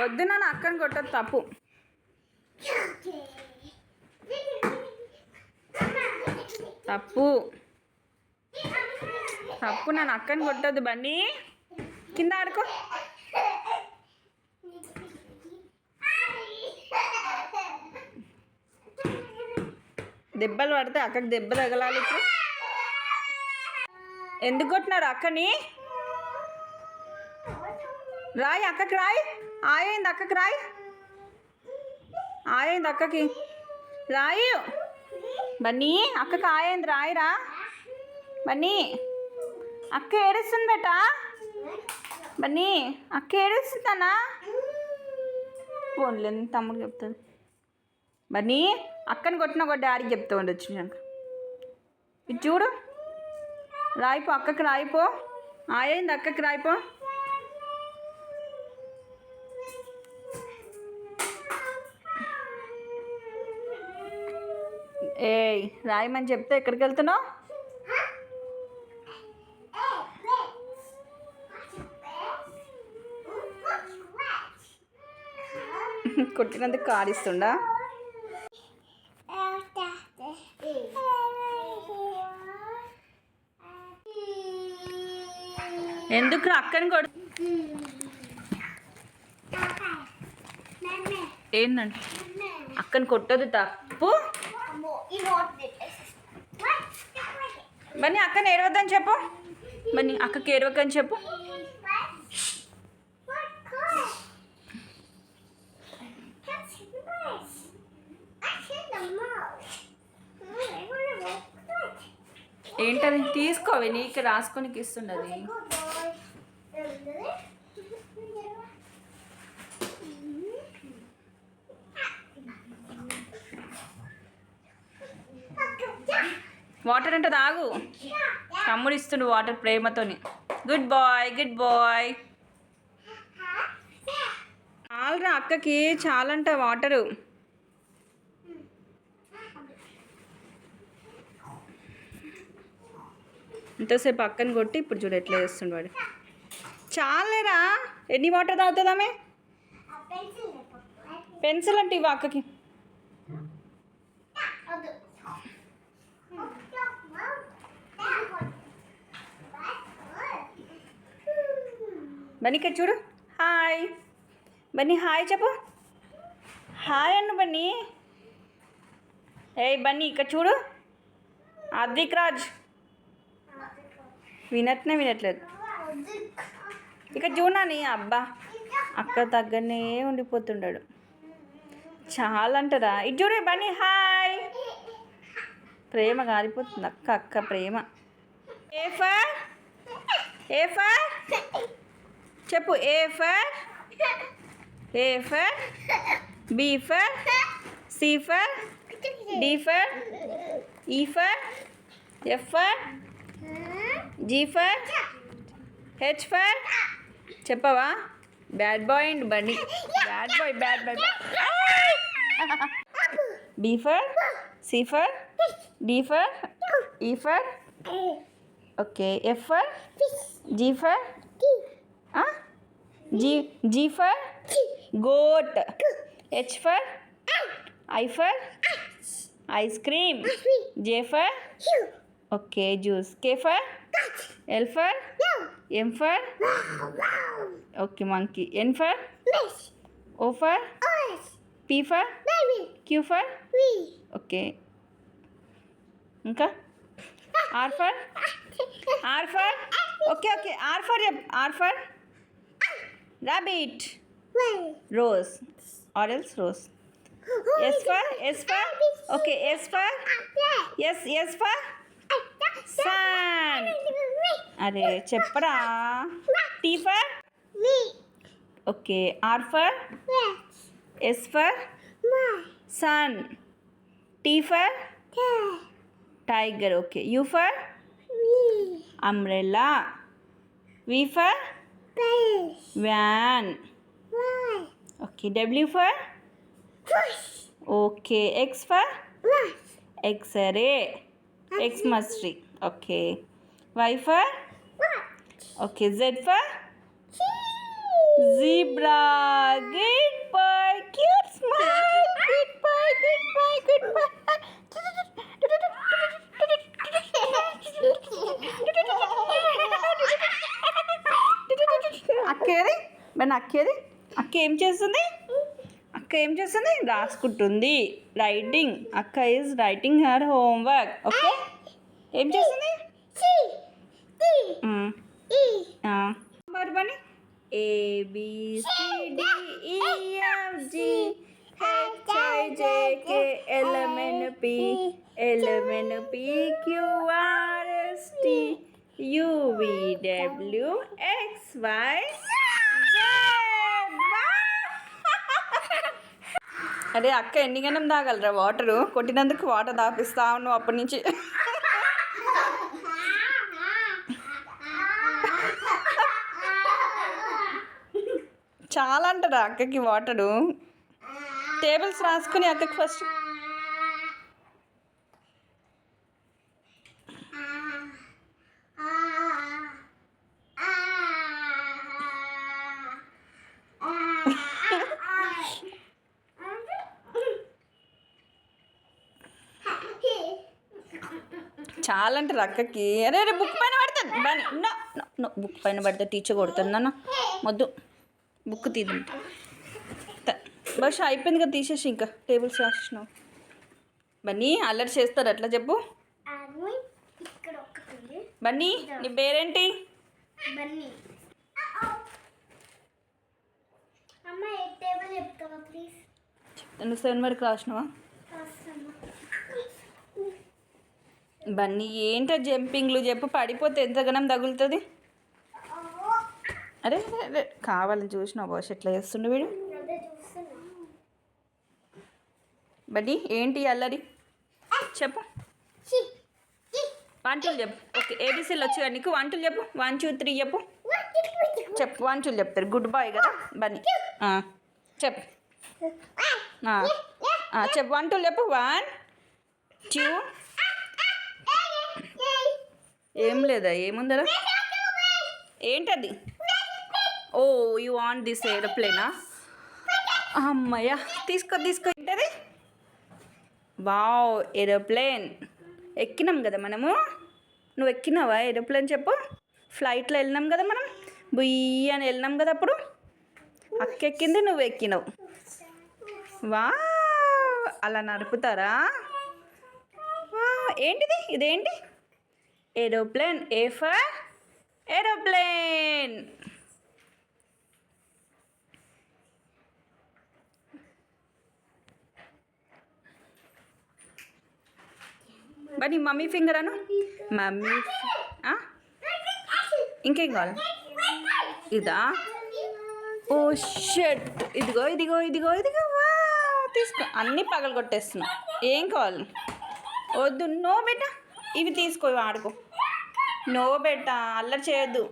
వద్దు నాన్న, అక్కని కొట్టదు, తప్పు. తప్పు తప్పు, నన్ను అక్కని కొట్టద్దు. బండి కింద ఆడుకో. దెబ్బలు పడితే అక్కకి దెబ్బ తగలాలి. ఇప్పుడు ఎందుకు కొట్టినారు అక్కని? రాయి అక్కకి, రాయి. ఆయింది అక్కకి, రాయి. ఆయింది అక్కకి, రాయి. బన్నీ అక్కకి ఆయింది, రాయిరా. బన్నీ అక్క ఏడుస్తుంది బేట. బన్నీ అక్క ఏడుస్తుందన్నా. ఫోన్లే తమ్ముడు చెప్తుంది. బన్నీ అక్కని కొట్టిన ఒక డాడీకి చెప్తా ఉండొచ్చు. ఇది చూడు, రాయిపో అక్కకి, రాయిపో. ఆయింది అక్కకి, రాయిపో. ఏయ్ రాయమని చెప్తే ఎక్కడికి వెళ్తున్నావు? కొట్టినందుకు కాడిస్తుండా? ఎందుకు అక్కని కొడు? ఏంటంటే అక్కని కొట్టదు, తప్పు. బన్నీ అక్కని ఏడవద్దని చెప్పు. బన్నీ అక్కకి ఏడవద్దని చెప్పు. ఏంటది? తీసుకోవి, నీకు రాసుకొని ఇస్తుండది. వాటర్ అంటే తాగు. తమ్ముడు ఇస్తుండు వాటర్ ప్రేమతోని. Good boy, good boy. చాలరా అక్కకి, చాలంట వాటరు. ఇంతసేపు అక్కని కొట్టి ఇప్పుడు చూడు ఎట్లా చేస్తుండు వాడు. చాలేరా, ఎన్ని వాటర్ తాగుతుందామే? పెన్సిల్ అంటే ఇవ్వ అక్కకి. బన్నీ ఇక్కడ చూడు, హాయ్. బన్నీ హాయ్ చెప్పు. హాయ్ అన్న బన్నీ. ఏయ్ బన్నీ ఇక్కడ చూడు. అద్విక్ రాజ్ వినట్లేదు. ఇక్కడ చూడని. అబ్బా అక్క తగ్గనే ఉండిపోతుండాడు. చాలా అంటారా? ఇటు చూడే బన్నీ, హాయ్. ప్రేమ గారిపోతుంది అక్క ప్రేమ. ఏ ఫర్ చెప్పు. A for B for C for D for E for F for G for H for. చెప్పవా? Bad boy and Bunny. Bad boy. B for C for D for E for okay F for G for G for goat. H for I for ice cream. J for okay juice. K for L for M for okay monkey. N for O for P for Q for okay. ఇంకా R for okay R for R for rabbit. Rose or else rose. S for okay. S for yes for sun. అరే చెప్పరా. T for okay. R for S for sun. T for tiger okay. U for umbrella. V for van okay. W for okay. X for x-ray. Xmas tree okay. Y for okay. Z for Zebra. Good boy. Cute smile. Good boy. Good boy. Good boy. అక్కేది మరి అక్కేది అక్క ఏం చేస్తుంది అక్క ఏం చేస్తుంది రాసుకుంటుంది writing అక్క is writing her homework okay ఏం చేస్తుంది మరి బని ABCDEFG HIJK LMNP QRST UVWXY అరే అక్క ఎన్ని గణం తాగలరా వాటరు కొట్టినందుకు వాటర్ తాపిస్తా ఉన్నావు అప్పటి నుంచి చాలా అంటారా అక్కకి వాటరు టేబుల్స్ రాసుకుని అక్కకి ఫస్ట్ చాలా అంటారు అక్కకి అరే అరే బుక్ పైన పడుతుంది బాని బుక్ పైన పడితే టీచర్ కొడుతుంది నాన్న మొద్దు బుక్ తీదంట బస్ అయిపోయింది కదా తీసేసి ఇంకా టేబుల్స్ రాసినావు బన్నీ అల్లరి చేస్తారు అట్లా చెప్పు బన్నీ నీ పేరేంటి నువ్వు 7 వరకు రాసినావా బన్నీ ఏంటో జంపింగ్లు చెప్పు పడిపోతే ఎంత గణం తగులుతుంది అరే అరే కావాలని చూసినావు బాస్ ఎట్లా చేస్తుండే వీడు బన్నీ ఏంటి అల్లరి చెప్పు 1 2 చెప్పు ఓకే ఏబీసీలు వచ్చి నీకు 1 2 చెప్పు 1 2 3 చెప్పు చెప్పు 1 2 చెప్తారు గుడ్ బాయ్ కదా బన్నీ చెప్పు చెప్పు 1 2 చెప్పు 1 2 ఏం లేదా ఏముందరా ఏంటది ఓ యూ వాంట్ దిస్ ఏరోప్లేనా అమ్మయ్య తీసుకో ఏంటది వావ్ ఏరోప్లేన్ ఎక్కినాం కదా మనము నువ్వు ఎక్కినావా ఏరోప్లేన్ చెప్పు ఫ్లైట్లో వెళ్ళినాం కదా మనం బుయ్యి అని వెళ్ళినాం కదా అప్పుడు అక్క ఎక్కింది నువ్వు ఎక్కినావు వా అలా నడుపుతారా వా ఏంటిది ఇదేంటి aeroplane A for aeroplane Bunny mummy finger అను మమ్మీ ఇంకేం కావాలి ఇదా ఓ షట్ ఇదిగో తీసుకో అన్నీ పగలు కొట్టేస్తున్నా ఏం కావాలి వద్దు నో బెటా ఇవి తీసుకో ఆడుకో నో బెటా అల్లరి చేయొద్దు